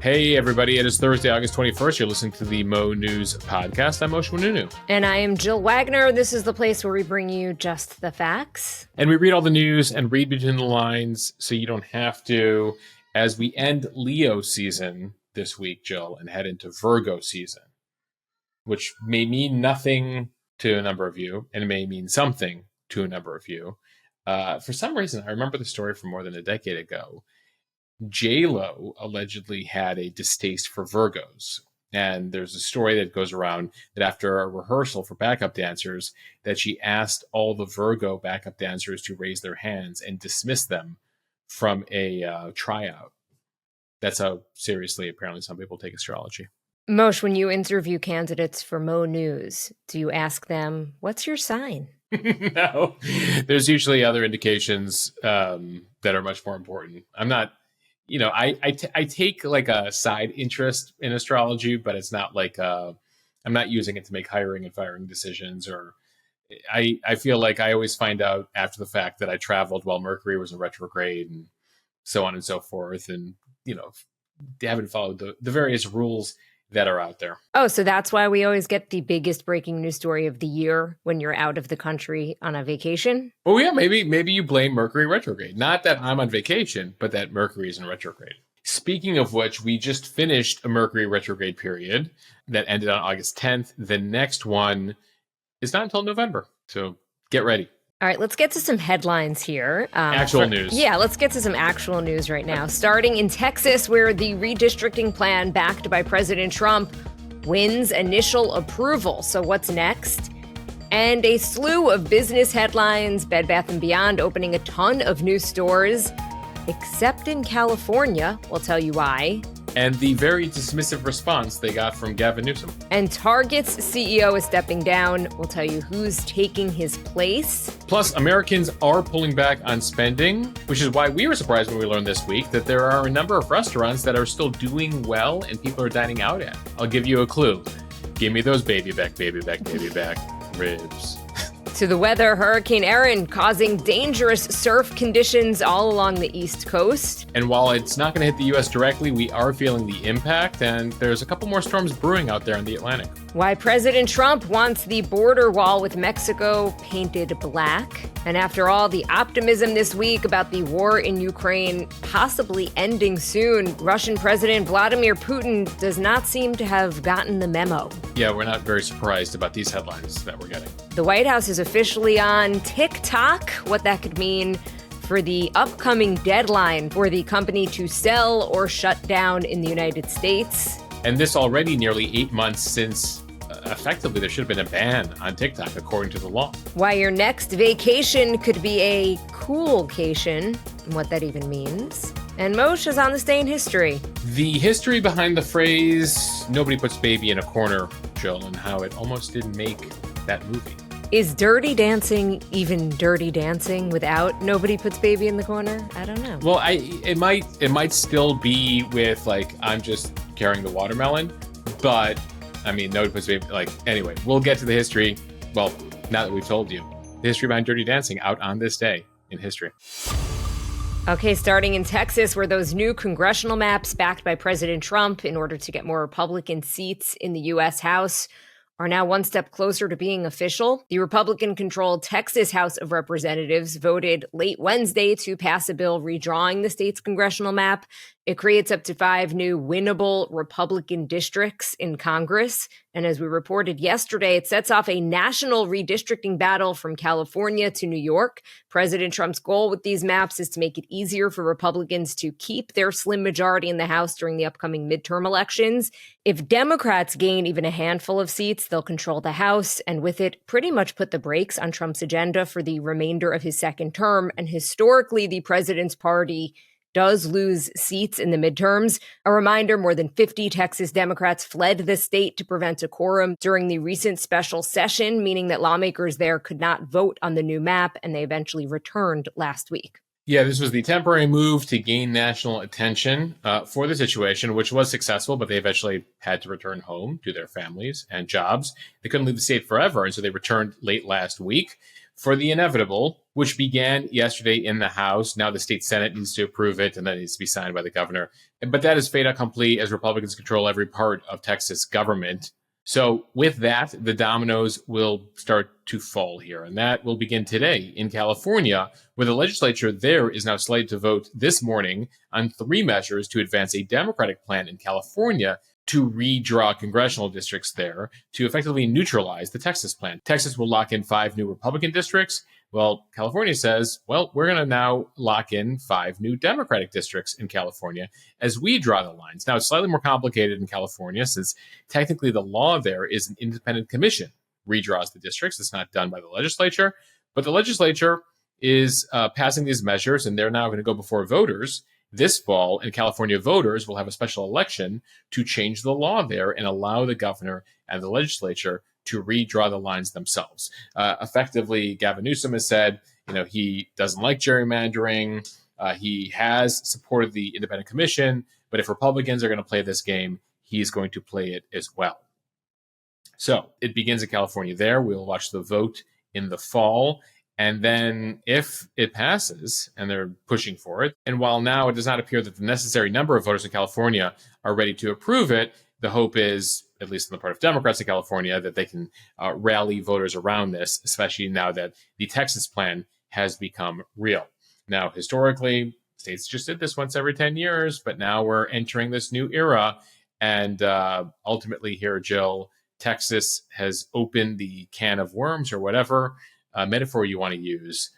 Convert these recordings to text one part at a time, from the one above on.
Hey, everybody. It is Thursday, August 21st. You're listening to the Mo News Podcast. I'm Moshe Mununu. And I am Jill Wagner. This is the place where we bring you just the facts. And we read all the news and read between the lines so you don't have to, as we end Leo season this week, Jill, and head into Virgo season, which may mean nothing to a number of you, and it may mean something to a number of you. For some reason, I remember the story from more than a decade ago. J-Lo allegedly had a distaste for Virgos. And there's a story that goes around that after a rehearsal for backup dancers, that she asked all the Virgo backup dancers to raise their hands and dismiss them from a tryout. That's how seriously, apparently, some people take astrology. Moshe, when you interview candidates for Mo News, do you ask them, what's your sign? No. There's usually other indications that are much more important. I'm not... I take like a side interest in astrology, but it's not like I'm not using it to make hiring and firing decisions. Or I feel like I always find out after the fact that I traveled while Mercury was in retrograde and so on and so forth. And, haven't followed the various rules that are out there. Oh, so that's why we always get the biggest breaking news story of the year when you're out of the country on a vacation? Oh, yeah, maybe you blame Mercury retrograde. Not that I'm on vacation, but that Mercury is in retrograde. Speaking of which, we just finished a Mercury retrograde period that ended on August 10th. The next one is not until November, so get ready. All right, let's get to some headlines here. Actual news. Yeah, let's get to some actual news right now. Starting in Texas, where the redistricting plan backed by President Trump wins initial approval. So what's next? And a slew of business headlines, Bed Bath & Beyond opening a ton of new stores, except in California. We'll tell you why. And the very dismissive response they got from Gavin Newsom. And Target's CEO is stepping down. We'll tell you who's taking his place. Plus, Americans are pulling back on spending, which is why we were surprised when we learned this week that there are a number of restaurants that are still doing well and people are dining out at. I'll give you a clue. Give me those baby back ribs. To the weather, Hurricane Erin causing dangerous surf conditions all along the East Coast. And while it's not going to hit the U.S. directly, we are feeling the impact, and there's a couple more storms brewing out there in the Atlantic. Why President Trump wants the border wall with Mexico painted black. And after all the optimism this week about the war in Ukraine possibly ending soon, Russian President Vladimir Putin does not seem to have gotten the memo. Yeah, we're not very surprised about these headlines that we're getting. The White House is officially on TikTok, what that could mean for the upcoming deadline for the company to sell or shut down in the United States. And this already nearly 8 months since effectively there should have been a ban on TikTok according to the law. Why your next vacation could be a coolcation, and what that even means. And Moshe is on this day in history. The history behind the phrase, nobody puts baby in a corner, Jill, and how it almost didn't make that movie. Is Dirty Dancing even Dirty Dancing without nobody puts baby in the corner? I don't know. Well, it might still be with like I'm just carrying the watermelon, but I mean nobody puts baby anyway. We'll get to the history. Well, now that we've told you the history behind Dirty Dancing out on this day in history. Okay, starting in Texas, where those new congressional maps backed by President Trump in order to get more Republican seats in the U.S. House are now one step closer to being official. The Republican-controlled Texas House of Representatives voted late Wednesday to pass a bill redrawing the state's congressional map. It creates up to 5 new winnable Republican districts in Congress. And as we reported yesterday, it sets off a national redistricting battle from California to New York. President Trump's goal with these maps is to make it easier for Republicans to keep their slim majority in the House during the upcoming midterm elections. If Democrats gain even a handful of seats, they'll control the House, and with it, pretty much put the brakes on Trump's agenda for the remainder of his second term. And historically, the president's party does lose seats in the midterms. A reminder, more than 50 Texas Democrats fled the state to prevent a quorum during the recent special session, meaning that lawmakers there could not vote on the new map, and they eventually returned last week. Yeah, this was the temporary move to gain national attention for the situation, which was successful, but they eventually had to return home to their families and jobs. They couldn't leave the state forever, and so they returned late last week for the inevitable which began yesterday in the House. Now the state Senate needs to approve it, and that needs to be signed by the governor. But that is fait accompli as Republicans control every part of Texas government. So with that, the dominoes will start to fall here. And that will begin today in California, where the legislature there is now slated to vote this morning on 3 measures to advance a Democratic plan in California to redraw congressional districts there to effectively neutralize the Texas plan. Texas will lock in 5 new Republican districts. Well, California says, well, we're going to now lock in 5 new Democratic districts in California as we draw the lines. Now, it's slightly more complicated in California since technically the law there is an independent commission redraws the districts. It's not done by the legislature, but the legislature is passing these measures, and they're now going to go before voters this fall, and California voters will have a special election to change the law there and allow the governor and the legislature to redraw the lines themselves. Effectively, Gavin Newsom has said, he doesn't like gerrymandering. He has supported the independent commission, but if Republicans are going to play this game, he's going to play it as well. So it begins in California there. We'll watch the vote in the fall. And then if it passes, and they're pushing for it, and while now it does not appear that the necessary number of voters in California are ready to approve it, the hope is, at least on the part of Democrats in California, that they can rally voters around this, especially now that the Texas plan has become real. Now, historically, states just did this once every 10 years, but now we're entering this new era. And ultimately here, Jill, Texas has opened the can of worms or whatever metaphor you want to use.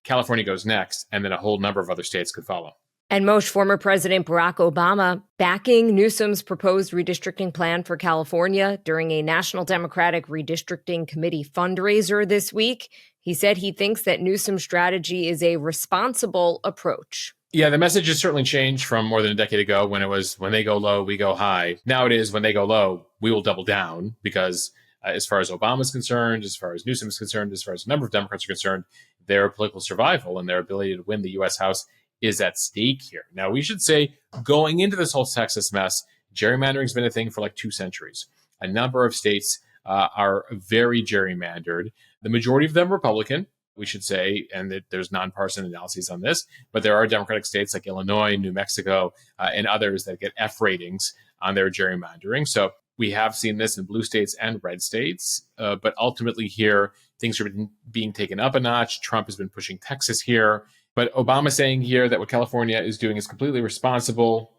California goes next, and then a whole number of other states could follow. And Moshe, former President Barack Obama backing Newsom's proposed redistricting plan for California during a National Democratic Redistricting Committee fundraiser this week. He said he thinks that Newsom's strategy is a responsible approach. Yeah, the message has certainly changed from more than a decade ago when it was, when they go low, we go high. Now it is, when they go low, we will double down, because as far as Obama's concerned, as far as Newsom is concerned, as far as a number of Democrats are concerned, their political survival and their ability to win the U.S. House is at stake here. Now, we should say, going into this whole Texas mess, gerrymandering has been a thing for like 2 centuries. A number of states are very gerrymandered. The majority of them Republican, we should say, and that there's nonpartisan analyses on this, but there are Democratic states like Illinois, New Mexico, and others that get F ratings on their gerrymandering. So we have seen this in blue states and red states, but ultimately here, things are being taken up a notch. Trump has been pushing Texas here, but Obama saying here that what California is doing is completely responsible,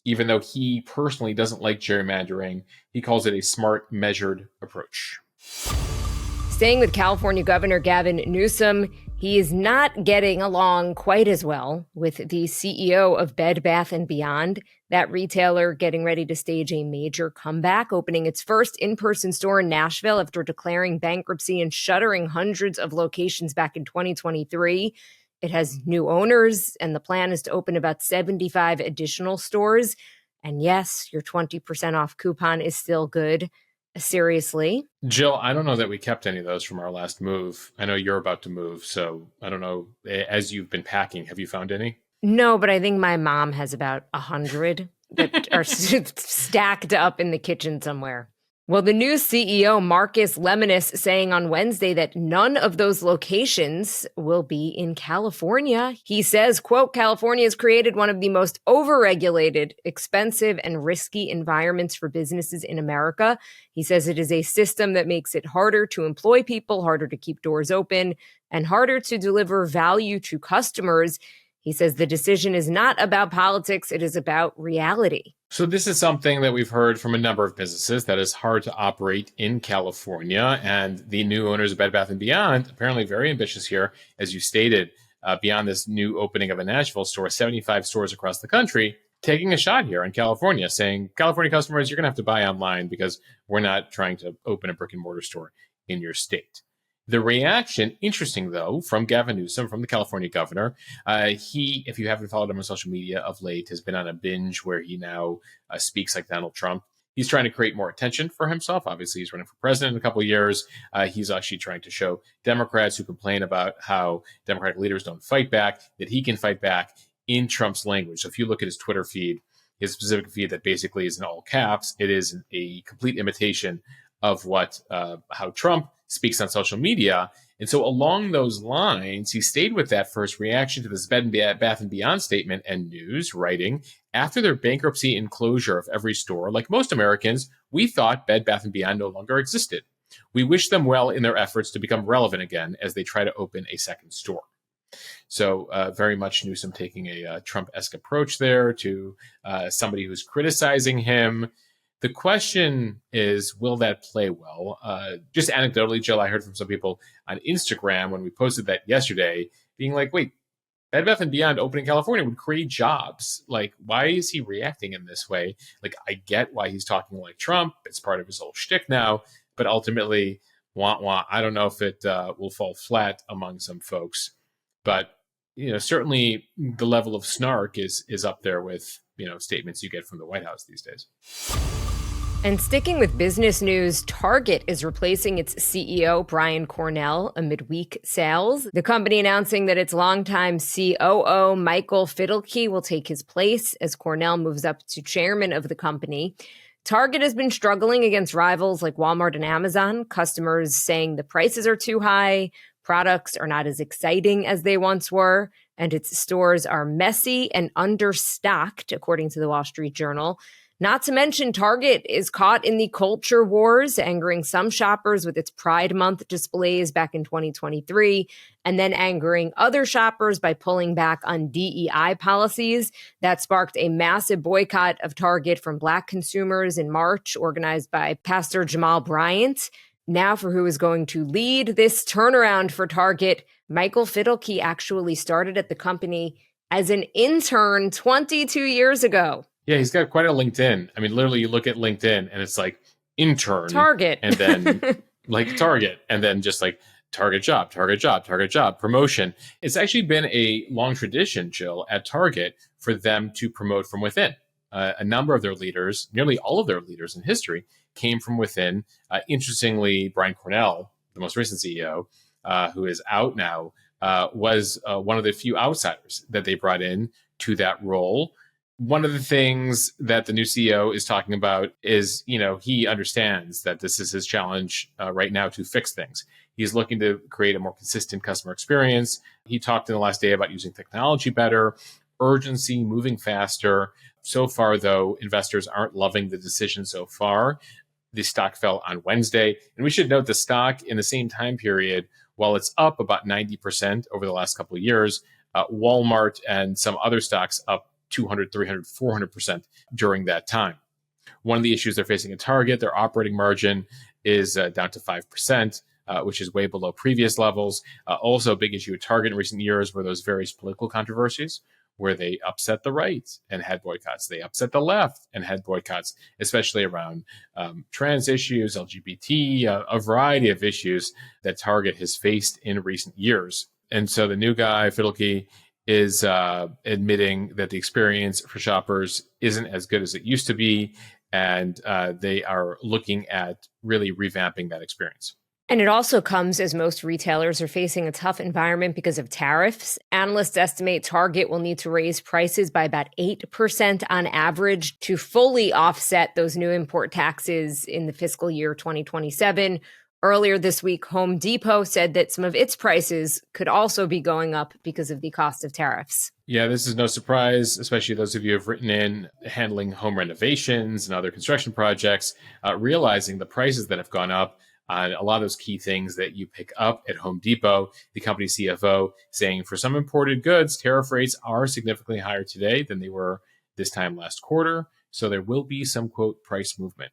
even though he personally doesn't like gerrymandering. He calls it a smart, measured approach. Staying with California Governor Gavin Newsom, he is not getting along quite as well with the CEO of Bed Bath & Beyond. That retailer getting ready to stage a major comeback, opening its first in-person store in Nashville after declaring bankruptcy and shuttering hundreds of locations back in 2023. It has new owners, and the plan is to open about 75 additional stores. And yes, your 20% off coupon is still good. Seriously. Jill, I don't know that we kept any of those from our last move. I know you're about to move, so I don't know. As you've been packing, have you found any? No, but I think my mom has about 100 that are stacked up in the kitchen somewhere. Well, the new CEO, Marcus Lemonis, saying on Wednesday that none of those locations will be in California. He says, quote, California has created one of the most overregulated, expensive, and risky environments for businesses in America. He says it is a system that makes it harder to employ people, harder to keep doors open, and harder to deliver value to customers. He says the decision is not about politics, it is about reality. So this is something that we've heard from a number of businesses that is hard to operate in California. And the new owners of Bed Bath & Beyond, apparently very ambitious here, as you stated, beyond this new opening of a Nashville store, 75 stores across the country, taking a shot here in California, saying, California customers, you're going to have to buy online because we're not trying to open a brick and mortar store in your state. The reaction, interesting though, from Gavin Newsom, from the California governor, he, if you haven't followed him on social media of late, has been on a binge where he now speaks like Donald Trump. He's trying to create more attention for himself. Obviously, he's running for president in a couple of years. He's actually trying to show Democrats who complain about how Democratic leaders don't fight back, that he can fight back in Trump's language. So if you look at his Twitter feed, his specific feed that basically is in all caps, it is a complete imitation of what how Trump speaks on social media. And so along those lines, he stayed with that first reaction to this Bed Bath & Beyond statement and news, writing, after their bankruptcy and closure of every store, like most Americans, we thought Bed Bath & Beyond no longer existed. We wish them well in their efforts to become relevant again as they try to open a second store. So very much Newsom taking a Trump-esque approach there to somebody who's criticizing him. The question is, will that play well? Just anecdotally, Jill, I heard from some people on Instagram when we posted that yesterday, being like, wait, Bed Bath & Beyond opening in California would create jobs. Like, why is he reacting in this way? Like, I get why he's talking like Trump. It's part of his whole shtick now. But ultimately, I don't know if it will fall flat among some folks. But, certainly the level of snark is up there with, statements you get from the White House these days. And sticking with business news, Target is replacing its CEO, Brian Cornell, amid weak sales. The company announcing that its longtime COO, Michael Fidelke, will take his place as Cornell moves up to chairman of the company. Target has been struggling against rivals like Walmart and Amazon, customers saying the prices are too high, products are not as exciting as they once were, and its stores are messy and understocked, according to the Wall Street Journal. Not to mention, Target is caught in the culture wars, angering some shoppers with its Pride Month displays back in 2023, and then angering other shoppers by pulling back on DEI policies. That sparked a massive boycott of Target from Black consumers in March, organized by Pastor Jamal Bryant. Now for who is going to lead this turnaround for Target, Michael Fidelke actually started at the company as an intern 22 years ago. Yeah, he's got quite a LinkedIn. I mean, literally, you look at LinkedIn and it's like intern, Target, and then like Target, and then just like Target job, promotion. It's actually been a long tradition, Jill, at Target for them to promote from within. A number of their leaders, nearly all of their leaders in history, came from within. Interestingly, Brian Cornell, the most recent CEO, who is out now, was one of the few outsiders that they brought in to that role. One of the things that the new CEO is talking about is, he understands that this is his challenge right now to fix things. He's looking to create a more consistent customer experience. He talked in the last day about using technology better, urgency, moving faster. So far, though, investors aren't loving the decision so far. The stock fell on Wednesday. And we should note the stock in the same time period, while it's up about 90% over the last couple of years, Walmart and some other stocks up 200, 300, 400% during that time. One of the issues they're facing at Target, their operating margin is down to 5%, which is way below previous levels. Also, a big issue at Target in recent years were those various political controversies where they upset the right and had boycotts. They upset the left and had boycotts, especially around trans issues, LGBT, a variety of issues that Target has faced in recent years. And so the new guy, Fidelke, is admitting that the experience for shoppers isn't as good as it used to be, and they are looking at really revamping that experience. And it also comes as most retailers are facing a tough environment because of tariffs. Analysts estimate Target will need to raise prices by about 8% on average to fully offset those new import taxes in the fiscal year 2027. Earlier this week, Home Depot said that some of its prices could also be going up because of the cost of tariffs. Yeah, this is no surprise, especially those of you who have written in handling home renovations and other construction projects, realizing the prices that have gone up on a lot of those key things that you pick up at Home Depot. The company CFO saying for some imported goods, tariff rates are significantly higher today than they were this time last quarter. So there will be some, quote, price movement.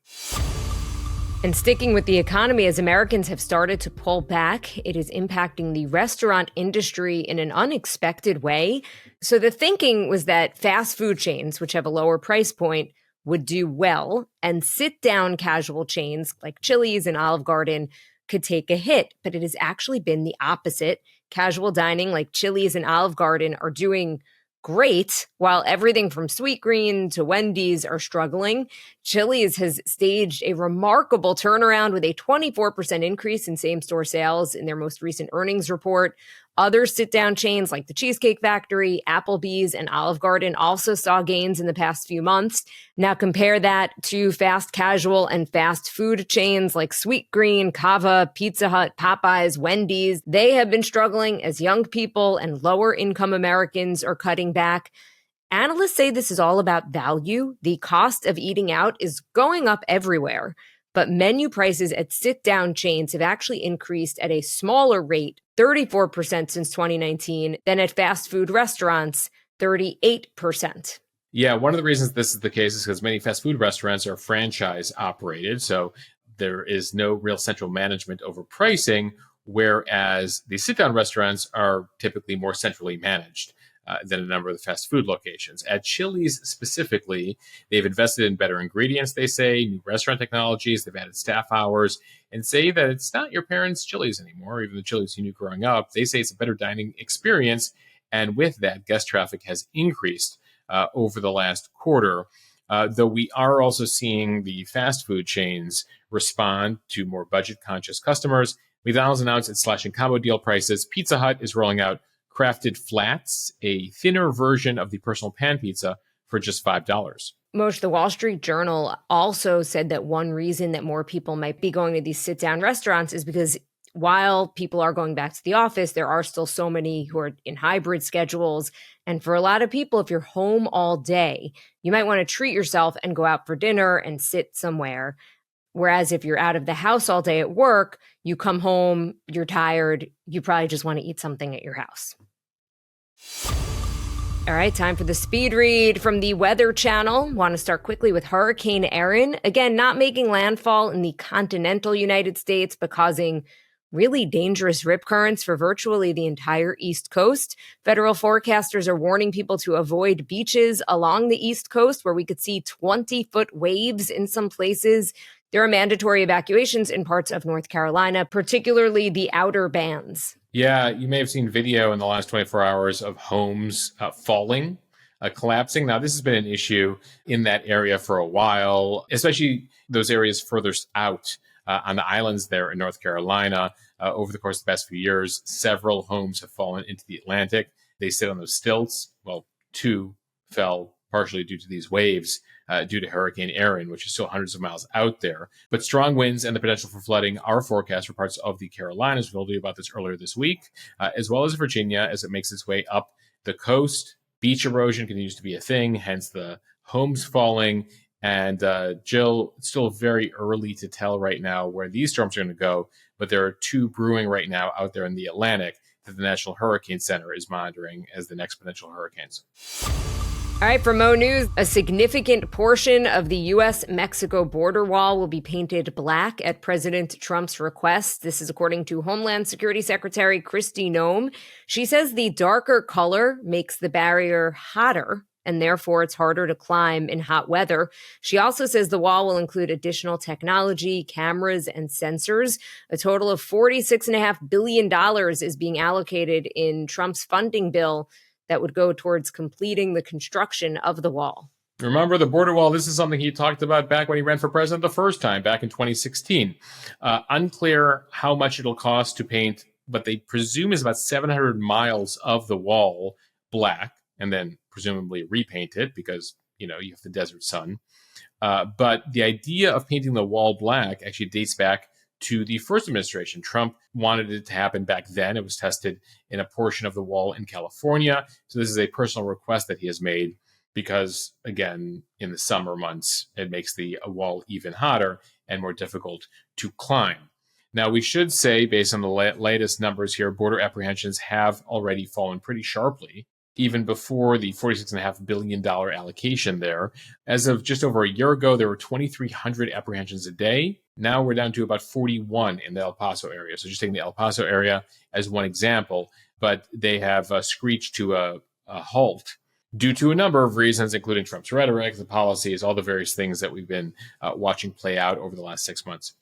And sticking with the economy, as Americans have started to pull back, it is impacting the restaurant industry in an unexpected way. So the thinking was that fast food chains, which have a lower price point, would do well, and sit-down casual chains like Chili's and Olive Garden could take a hit. But it has actually been the opposite. Casual dining like Chili's and Olive Garden are doing great, while everything from Sweetgreen to Wendy's are struggling. Chili's has staged a remarkable turnaround with a 24% increase in same-store sales in their most recent earnings report. Other sit-down chains like the Cheesecake Factory, Applebee's, and Olive Garden also saw gains in the past few months. Now compare that to fast casual and fast food chains like Sweetgreen, Cava, Pizza Hut, Popeyes, Wendy's. They have been struggling as young people and lower-income Americans are cutting back. Analysts say this is all about value. The cost of eating out is going up everywhere, but menu prices at sit-down chains have actually increased at a smaller rate, 34% since 2019, than at fast food restaurants, 38%. Yeah, one of the reasons this is the case is because many fast food restaurants are franchise operated, so there is no real central management over pricing, whereas the sit-down restaurants are typically more centrally managed than a number of the fast food locations. At Chili's specifically, they've invested in better ingredients, they say, new restaurant technologies, they've added staff hours, and say that it's not your parents' Chili's anymore, even the Chili's you knew growing up. They say it's a better dining experience, and with that, guest traffic has increased over the last quarter. Though we are also seeing the fast food chains respond to more budget-conscious customers. McDonald's announced it's slashing combo deal prices. Pizza Hut is rolling out Crafted Flats, a thinner version of the personal pan pizza, for just $5. Moshe, the Wall Street Journal also said that one reason that more people might be going to these sit-down restaurants is because while people are going back to the office, there are still so many who are in hybrid schedules. And for a lot of people, if you're home all day, you might want to treat yourself and go out for dinner and sit somewhere. Whereas if you're out of the house all day at work, you come home, you're tired, you probably just want to eat something at your house. All right, time for the speed read from the Weather Channel. Want to start quickly with Hurricane Erin. Again, not making landfall in the continental United States, but causing really dangerous rip currents for virtually the entire East Coast. Federal forecasters are warning people to avoid beaches along the East Coast where we could see 20-foot waves in some places. There are mandatory evacuations in parts of North Carolina, particularly the outer bands. Yeah, you may have seen video in the last 24 hours of homes falling, collapsing. Now, this has been an issue in that area for a while, especially those areas further out on the islands there in North Carolina. Over the course of the past few years, several homes have fallen into the Atlantic. They sit on those stilts. Well, 2 fell partially due to these waves due to Hurricane Erin, which is still hundreds of miles out there. But strong winds and the potential for flooding are forecast for parts of the Carolinas. We told you about this earlier this week, as well as Virginia as it makes its way up the coast. Beach erosion continues to be a thing, hence the homes falling. And Jill, it's still very early to tell right now where these storms are going to go, but there are 2 brewing right now out there in the Atlantic that the National Hurricane Center is monitoring as the next potential hurricanes. All right, for Mo News, a significant portion of the U.S.-Mexico border wall will be painted black at President Trump's request. This is according to Homeland Security Secretary Kristi Noem. She says the darker color makes the barrier hotter, and therefore it's harder to climb in hot weather. She also says the wall will include additional technology, cameras, and sensors. A total of $46.5 billion is being allocated in Trump's funding bill that would go towards completing the construction of the wall. Remember the border wall, this is something he talked about back when he ran for president the first time, back in 2016. Unclear how much it'll cost to paint, but they presume is about 700 miles of the wall black, and then presumably repaint it because, you have the desert sun. But the idea of painting the wall black actually dates back to the first administration. Trump wanted it to happen back then. It was tested in a portion of the wall in California. So this is a personal request that he has made because, again, in the summer months, it makes the wall even hotter and more difficult to climb. Now, we should say, based on the latest numbers here, border apprehensions have already fallen pretty sharply, even before the $46.5 billion allocation there. As of just over a year ago, there were 2,300 apprehensions a day. Now we're down to about 41 in the El Paso area. So just taking the El Paso area as one example, but they have screeched to a halt due to a number of reasons, including Trump's rhetoric, the policies, all the various things that we've been watching play out over the last 6 months.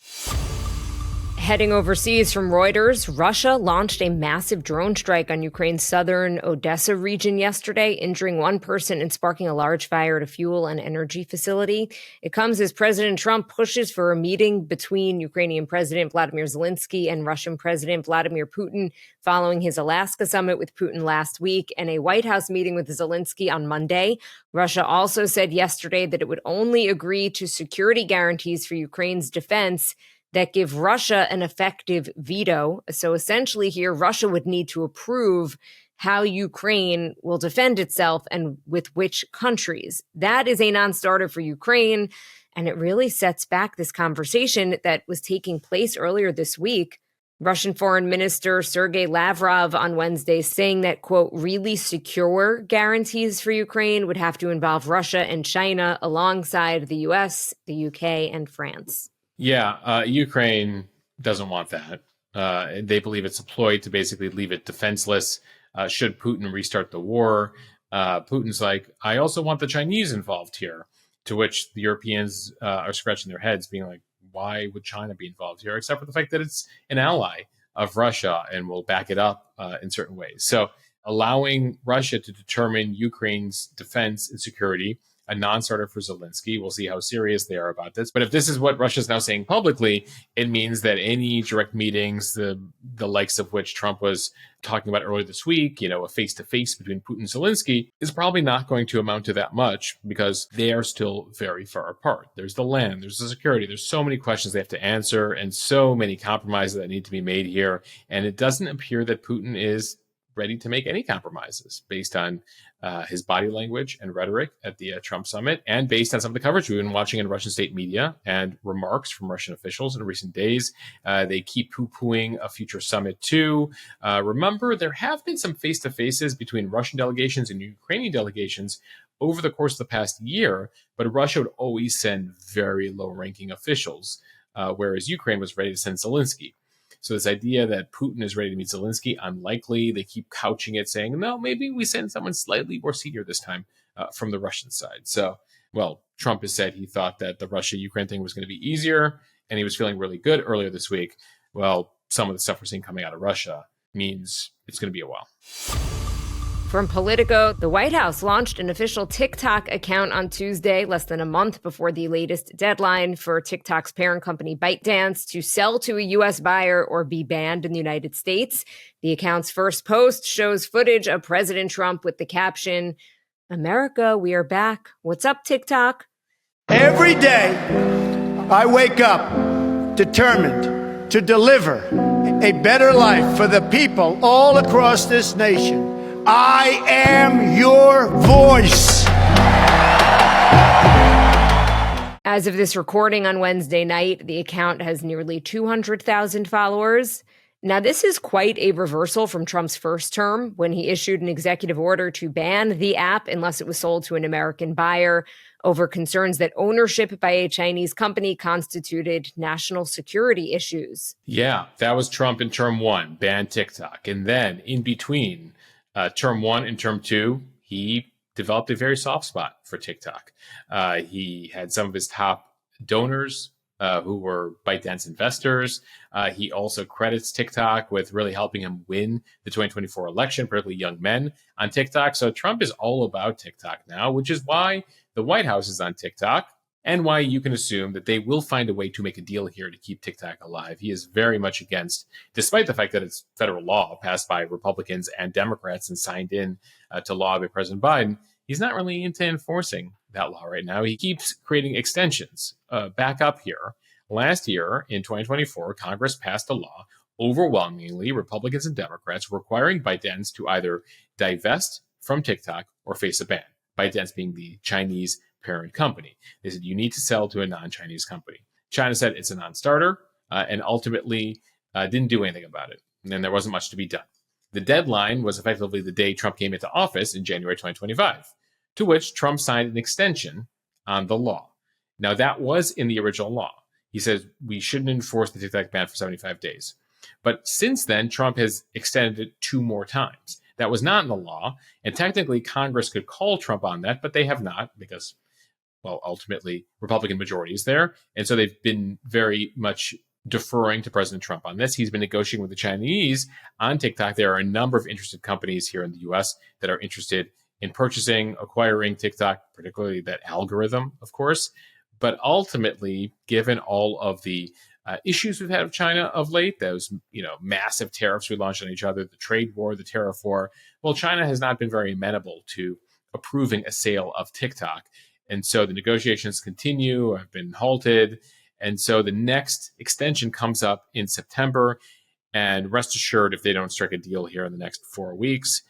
Heading overseas from Reuters, Russia launched a massive drone strike on Ukraine's southern Odessa region yesterday, injuring one person and sparking a large fire at a fuel and energy facility. It comes as President Trump pushes for a meeting between Ukrainian President Vladimir Zelensky and Russian President Vladimir Putin following his Alaska summit with Putin last week and a White House meeting with Zelensky on Monday. Russia also said yesterday that it would only agree to security guarantees for Ukraine's defense that give Russia an effective veto. So essentially here, Russia would need to approve how Ukraine will defend itself and with which countries. That is a non-starter for Ukraine, and it really sets back this conversation that was taking place earlier this week. Russian Foreign Minister Sergei Lavrov on Wednesday saying that, quote, really secure guarantees for Ukraine would have to involve Russia and China alongside the US, the UK, and France. Yeah, Ukraine doesn't want that. They believe it's a ploy to basically leave it defenseless should Putin restart the war. Putin's like, I also want the Chinese involved here, to which the Europeans are scratching their heads, being like, why would China be involved here, except for the fact that it's an ally of Russia and will back it up in certain ways. So allowing Russia to determine Ukraine's defense and security, a non-starter for Zelensky. We'll see how serious they are about this. But if this is what Russia's now saying publicly, it means that any direct meetings, the likes of which Trump was talking about earlier this week, a face-to-face between Putin and Zelensky, is probably not going to amount to that much because they are still very far apart. There's the land, there's the security, there's so many questions they have to answer and so many compromises that need to be made here. And it doesn't appear that Putin is ready to make any compromises based on his body language and rhetoric at the Trump summit, and based on some of the coverage we've been watching in Russian state media and remarks from Russian officials in recent days. They keep poo-pooing a future summit too. Remember, there have been some face-to-faces between Russian delegations and Ukrainian delegations over the course of the past year, but Russia would always send very low-ranking officials, whereas Ukraine was ready to send Zelensky. So this idea that Putin is ready to meet Zelensky, unlikely. They keep couching it, saying, no, maybe we send someone slightly more senior this time from the Russian side. So, well, Trump has said he thought that the Russia-Ukraine thing was going to be easier, and he was feeling really good earlier this week. Well, some of the stuff we're seeing coming out of Russia means it's going to be a while. From Politico, the White House launched an official TikTok account on Tuesday, less than a month before the latest deadline for TikTok's parent company ByteDance to sell to a U.S. buyer or be banned in the United States. The account's first post shows footage of President Trump with the caption, "America, we are back. What's up, TikTok?" Every day, I wake up determined to deliver a better life for the people all across this nation. I am your voice. As of this recording on Wednesday night, the account has nearly 200,000 followers. Now, this is quite a reversal from Trump's first term, when he issued an executive order to ban the app unless it was sold to an American buyer over concerns that ownership by a Chinese company constituted national security issues. Yeah, that was Trump in term one, ban TikTok. And then in between term one and term two, he developed a very soft spot for TikTok. He had some of his top donors who were ByteDance investors. He also credits TikTok with really helping him win the 2024 election, particularly young men on TikTok. So Trump is all about TikTok now, which is why the White House is on TikTok and why you can assume that they will find a way to make a deal here to keep TikTok alive. He is very much against, despite the fact that it's federal law passed by Republicans and Democrats and signed in to law by President Biden. He's not really into enforcing that law right now. He keeps creating extensions. Back up here. Last year, in 2024, Congress passed a law, overwhelmingly Republicans and Democrats, requiring ByteDance to either divest from TikTok or face a ban. ByteDance being the Chinese parent company. They said, you need to sell to a non-Chinese company. China said it's a non-starter and ultimately didn't do anything about it. And then there wasn't much to be done. The deadline was effectively the day Trump came into office in January 2025, to which Trump signed an extension on the law. Now, that was in the original law. He says we shouldn't enforce the TikTok ban for 75 days. But since then, Trump has extended it 2 more times. That was not in the law. And technically, Congress could call Trump on that, but they have not because, well, ultimately, Republican majority is there. And so they've been very much deferring to President Trump on this. He's been negotiating with the Chinese on TikTok. There are a number of interested companies here in the US that are interested in purchasing, acquiring TikTok, particularly that algorithm, of course. But ultimately, given all of the issues we've had with China of late, those massive tariffs we launched on each other, the trade war, the tariff war, well, China has not been very amenable to approving a sale of TikTok. And so the negotiations continue, have been halted. And so the next extension comes up in September. And rest assured, if they don't strike a deal here in the next 4 weeks,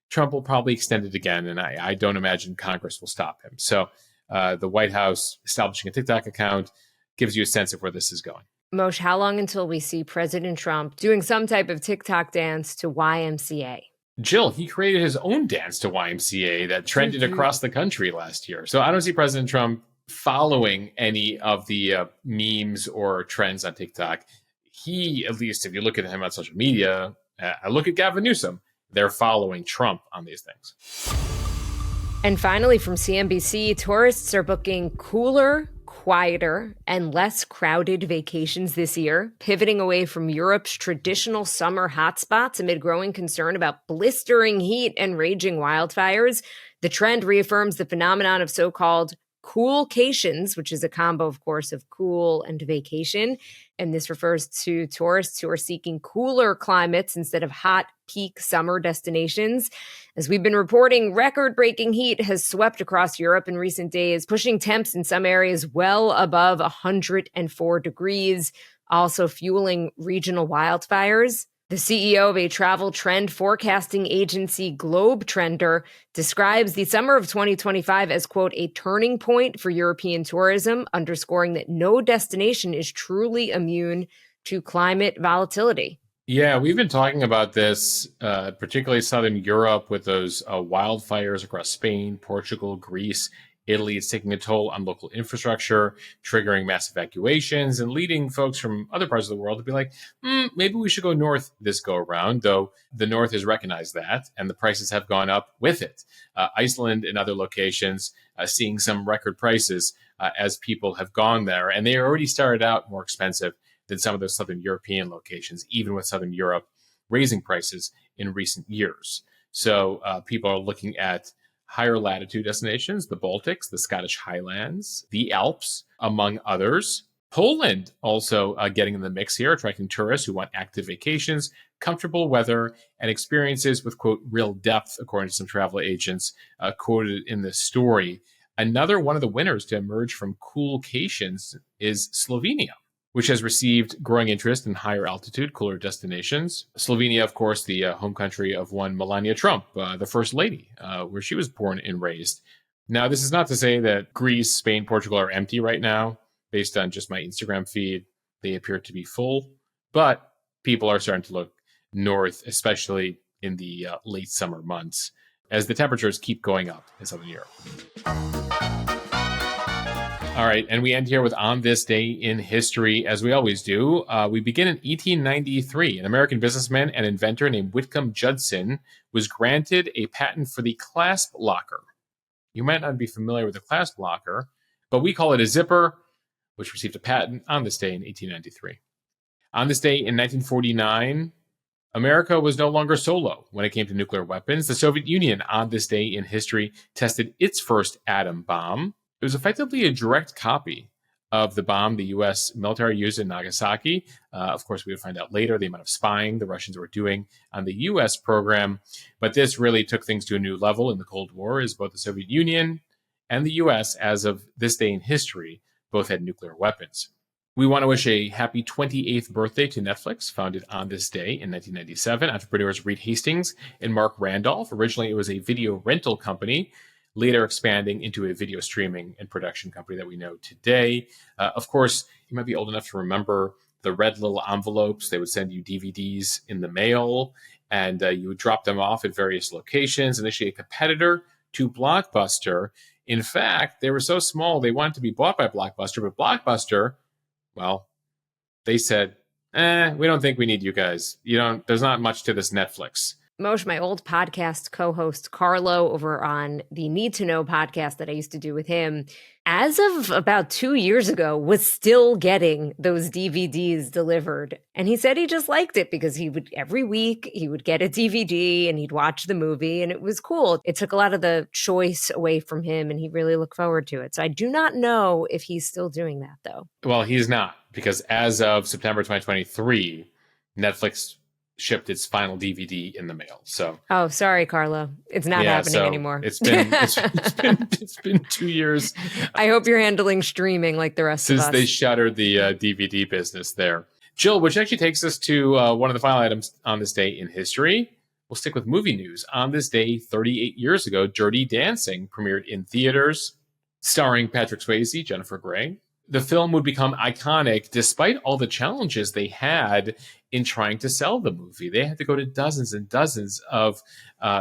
Trump will probably extend it again. And I don't imagine Congress will stop him. So the White House establishing a TikTok account gives you a sense of where this is going. Moshe, how long until we see President Trump doing some type of TikTok dance to YMCA? Jill, he created his own dance to YMCA that trended across the country last year. So I don't see President Trump following any of the memes or trends on TikTok. He, at least if you look at him on social media, I look at Gavin Newsom, they're following Trump on these things. And finally, from CNBC, tourists are booking cooler, quieter, and less crowded vacations this year, pivoting away from Europe's traditional summer hotspots amid growing concern about blistering heat and raging wildfires. The trend reaffirms the phenomenon of so-called Coolcations, which is a combo, of course, of cool and vacation. And this refers to tourists who are seeking cooler climates instead of hot peak summer destinations. As we've been reporting, record-breaking heat has swept across Europe in recent days, pushing temps in some areas well above 104 degrees, also fueling regional wildfires. The CEO of a travel trend forecasting agency, Globe Trender, describes the summer of 2025 as, quote, a turning point for European tourism, underscoring that no destination is truly immune to climate volatility. Yeah, we've been talking about this, particularly Southern Europe with those wildfires across Spain, Portugal, Greece, Italy. It's taking a toll on local infrastructure, triggering mass evacuations and leading folks from other parts of the world to be like, maybe we should go north this go around, though the north has recognized that and the prices have gone up with it. Iceland and other locations seeing some record prices as people have gone there. And they already started out more expensive than some of those Southern European locations, even with Southern Europe raising prices in recent years. So people are looking at higher latitude destinations, the Baltics, the Scottish Highlands, the Alps, among others. Poland also getting in the mix here, attracting tourists who want active vacations, comfortable weather, and experiences with, quote, real depth, according to some travel agents quoted in this story. Another one of the winners to emerge from Coolcations is Slovenia, which has received growing interest in higher altitude, cooler destinations. Slovenia, of course, the home country of one Melania Trump, the first lady, where she was born and raised. Now, this is not to say that Greece, Spain, Portugal are empty right now. Based on just my Instagram feed, they appear to be full. But people are starting to look north, especially in the late summer months, as the temperatures keep going up in Southern Europe. All right, and we end here with On This Day in History, as we always do. We begin in 1893. An American businessman and inventor named Whitcomb Judson was granted a patent for the clasp locker. You might not be familiar with the clasp locker, but we call it a zipper, which received a patent on this day in 1893. On this day in 1949, America was no longer solo when it came to nuclear weapons. The Soviet Union, on this day in history, tested its first atom bomb. It was effectively a direct copy of the bomb the U.S. military used in Nagasaki. Of course, we would find out later the amount of spying the Russians were doing on the U.S. program. But this really took things to a new level in the Cold War, as both the Soviet Union and the U.S., as of this day in history, both had nuclear weapons. We want to wish a happy 28th birthday to Netflix, founded on this day in 1997. Entrepreneurs Reed Hastings and Mark Randolph. Originally, it was a video rental company, later expanding into a video streaming and production company that we know today. Of course, you might be old enough to remember the red little envelopes. They would send you DVDs in the mail, and you would drop them off at various locations, initially a competitor to Blockbuster. In fact, they were so small, they wanted to be bought by Blockbuster, but Blockbuster, well, they said, we don't think we need you guys. There's not much to this Netflix. Moshe, my old podcast co-host Carlo over on the Need to Know podcast that I used to do with him, as of about 2 years ago, was still getting those DVDs delivered. And he said he just liked it because every week he would get a DVD and he'd watch the movie, and it was cool. It took a lot of the choice away from him, and he really looked forward to it. So I do not know if he's still doing that, though. Well, he's not, because as of September 2023, Netflix shipped its final DVD in the mail. So, oh, sorry, Carlo, it's not happening anymore. It's been 2 years. I hope you're handling streaming like the rest of us. Since they shuttered the DVD business there. Jill, which actually takes us to one of the final items on this day in history. We'll stick with movie news. On this day, 38 years ago, Dirty Dancing premiered in theaters, starring Patrick Swayze, Jennifer Grey. The film would become iconic despite all the challenges they had in trying to sell the movie. They had to go to dozens and dozens of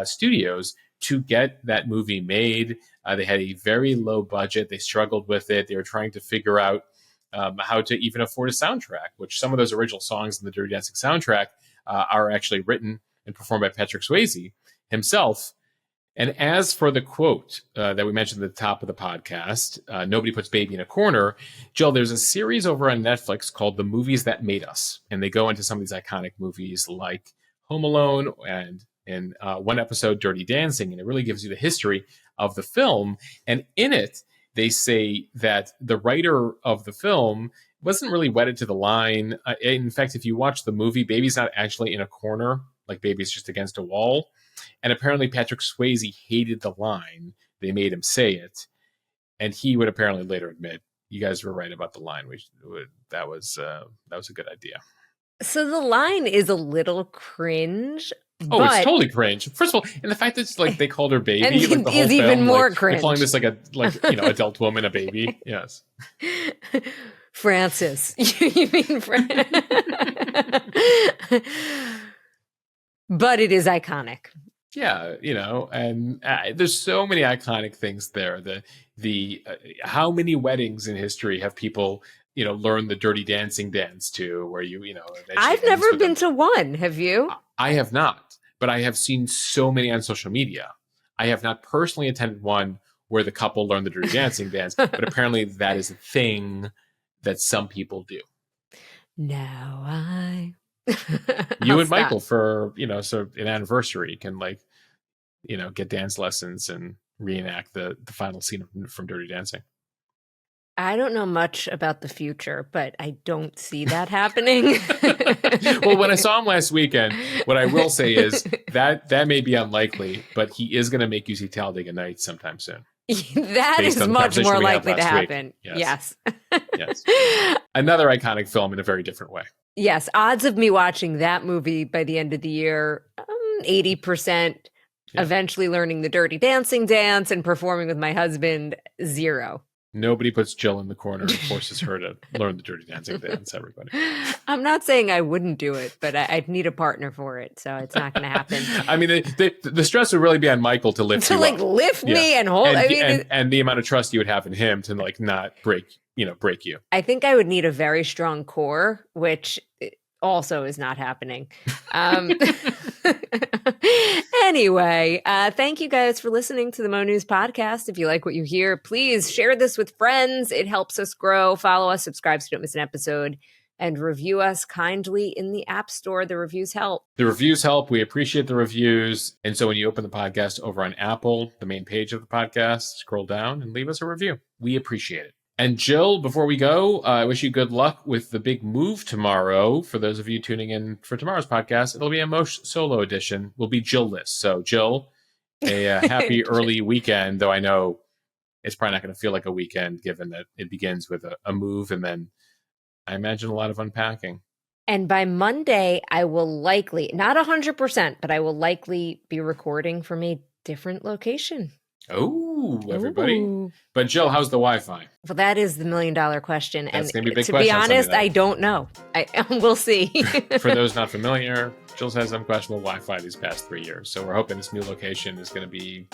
studios to get that movie made. They had a very low budget. They struggled with it. They were trying to figure out how to even afford a soundtrack, which some of those original songs in the Dirty Dancing soundtrack are actually written and performed by Patrick Swayze himself. And as for the quote that we mentioned at the top of the podcast, nobody puts baby in a corner. Jill, there's a series over on Netflix called The Movies That Made Us. And they go into some of these iconic movies like Home Alone and in one episode, Dirty Dancing. And it really gives you the history of the film. And in it, they say that the writer of the film wasn't really wedded to the line. In fact, if you watch the movie, baby's not actually in a corner, like baby's just against a wall. And apparently Patrick Swayze hated the line. They made him say it. And he would apparently later admit, you guys were right about the line. That was a good idea. So the line is a little cringe. Oh, it's totally cringe. First of all, and the fact that it's like they called her baby, and like the whole is film, even more like, cringe. They're calling this like adult woman a baby. Yes. Francis. You mean But it is iconic. Yeah, and there's so many iconic things there. The how many weddings in history have people, learn the Dirty Dancing dance to, where I've never been to one. Have you? I have not, but I have seen so many on social media. I have not personally attended one where the couple learn the Dirty Dancing dance, but apparently that is a thing that some people do. Now you and Michael for so an anniversary can get dance lessons and reenact the final scene from Dirty Dancing. I don't know much about the future, but I don't see that happening. Well, when I saw him last weekend, what I will say is that may be unlikely, but he is going to make you see Talladega Nights sometime soon. That is much more likely to happen. Yes. Yes. Another iconic film in a very different way. Yes. Odds of me watching that movie by the end of the year, 80%. Yeah. Eventually learning the Dirty Dancing dance and performing with my husband, 0. Nobody puts Jill in the corner and forces her to learn the Dirty Dancing dance, everybody. I'm not saying I wouldn't do it, but I'd need a partner for it, so it's not going to happen. I mean, the stress would really be on Michael to lift you up. Lift me and hold. And the amount of trust you would have in him to not break you. I think I would need a very strong core, which also is not happening. Anyway, thank you guys for listening to the Mo News podcast. If you like what you hear, please share this with friends. It helps us grow. Follow us, subscribe so you don't miss an episode, and review us kindly in the App Store. The reviews help. The reviews help. We appreciate the reviews. And so when you open the podcast over on Apple, the main page of the podcast, scroll down and leave us a review. We appreciate it. And Jill, before we go, I wish you good luck with the big move tomorrow. For those of you tuning in for tomorrow's podcast, it'll be a Moshe solo edition. We'll be Jill-less. So Jill, a happy early weekend, though I know it's probably not going to feel like a weekend given that it begins with a move and then I imagine a lot of unpacking. And by Monday, I will likely, not 100%, but I will likely be recording from a different location. Oh, everybody. Ooh. But Jill, how's the Wi-Fi? Well, that is the $1 million question. That's going to be a big question. To be honest, I don't know. We'll see. For those not familiar, Jill's had some questionable Wi-Fi these past 3 years. So we're hoping this new location is going to be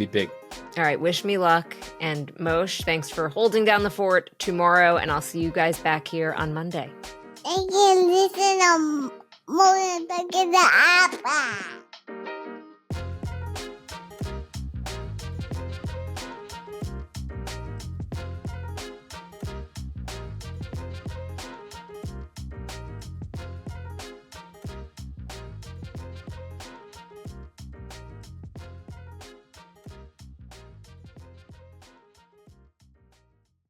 big. All right. Wish me luck. And Moshe, thanks for holding down the fort tomorrow. And I'll see you guys back here on Monday. Thank you. Listen to Moshe.